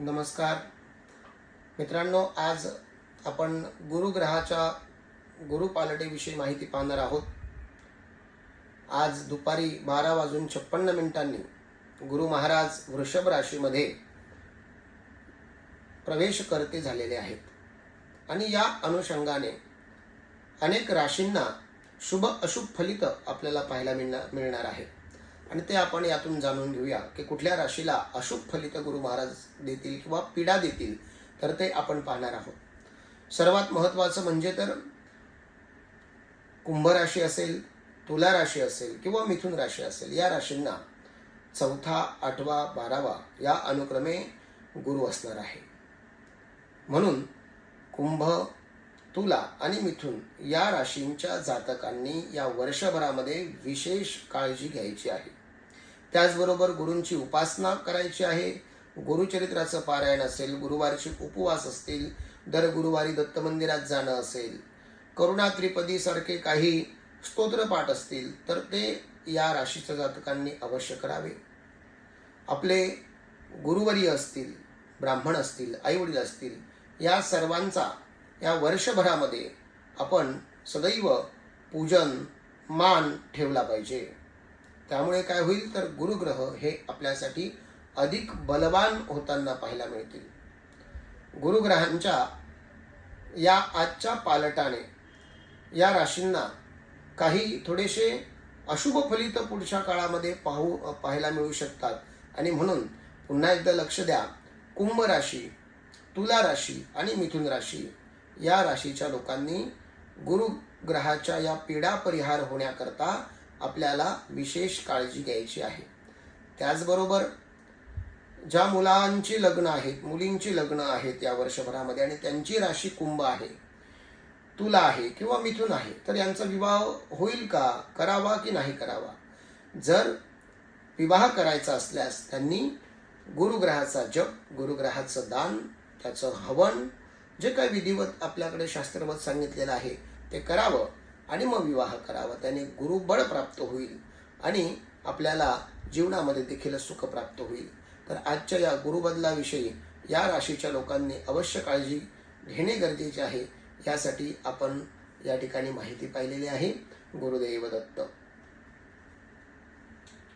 नमस्कार मित्रांनो, आज आपण गुरुग्रहाच्या गुरुपालटेविषयी माहिती पाहणार आहोत। आज दुपारी 12:56 गुरु महाराज वृषभ राशीमध्ये प्रवेश करते झालेले आहेत आणि या अनुषंगाने अनेक राशींना शुभ अशुभ फलित आपल्याला पाहायला मिळणार आहे आणि ते आपण यातून जाणून घेऊया की कुठल्या राशीला अशुभ फलित गुरु महाराज देतील किंवा पीडा देतील, तर ते आपण पाहणार आहोत। सर्वात महत्त्वाचं म्हणजे तर कुंभ राशी असेल, तुला राशी असेल किंवा मिथुन राशी असेल, या राशींना 4था, 8वा, 12वा या अनुक्रमे गुरु असणार आहे। म्हणून कुंभ, तुला आणि मिथुन या राशींच्या जातकांनी या वर्षभरामध्ये विशेष काळजी घ्यायची आहे। त्याचबरोबर गुरूंची उपासना करायची आहे। गुरुचरित्राचं पारायण असेल, गुरुवारचे उपवास असतील, दर गुरुवारी दत्त मंदिरात जाणं असेल, करुणा त्रिपदी सारखे काही स्तोत्रपाठ असतील, तर ते या राशीच्या जातकांनी अवश्य करावे। आपले गुरुवर्य असतील, ब्राह्मण असतील, आईवडील असतील, या सर्वांचा या वर्षभरामध्ये आपण सदैव पूजन मान ठेवला पाहिजे। त्यामुळे काय होईल तर गुरुग्रह हे आपल्यासाठी अधिक बलवान होताना पाहायला मिळतील। गुरुग्रहांच्या या आजच्या पालटाने या राशींना काही थोडेसे अशुभ फलित पुढच्या काळामध्ये पाहायला मिळू शकतात आणि म्हणून पुन्हा एकदा लक्ष द्या, कुंभ राशी, तुला राशी आणि मिथुन राशी या राशीच्या लोकांनी गुरुग्रहाच्या या पीडा परिहार होण्याकरता आपल्याला विशेष काळजी घ्यायची आहे। त्याचबरोबर ज्या मुलांची लग्न आहेत, मुलींची लग्न आहेत या वर्षभरामध्ये आणि त्यांची राशी कुंभ आहे, तुला आहे किंवा मिथुन आहे, तर यांचा विवाह होईल का, करावा की नाही करावा? जर विवाह करायचा असल्यास त्यांनी गुरुग्रहाचा जप, गुरुग्रहाचं दान, त्याचं हवन, जे काही विधिवत आपल्याकडे शास्त्रवत सांगितलेलं आहे ते करावं आणि मग विवाह करावा। त्याने गुरुबळ प्राप्त होईल आणि आपल्याला जीवनामध्ये देखील सुख प्राप्त होईल। तर आजच्या या गुरुबदलाविषयी या राशीच्या लोकांनी अवश्य काळजी घेणे गरजेचे आहे। यासाठी आपण या ठिकाणी माहिती पाहिलेली आहे। गुरुदेव दत्त।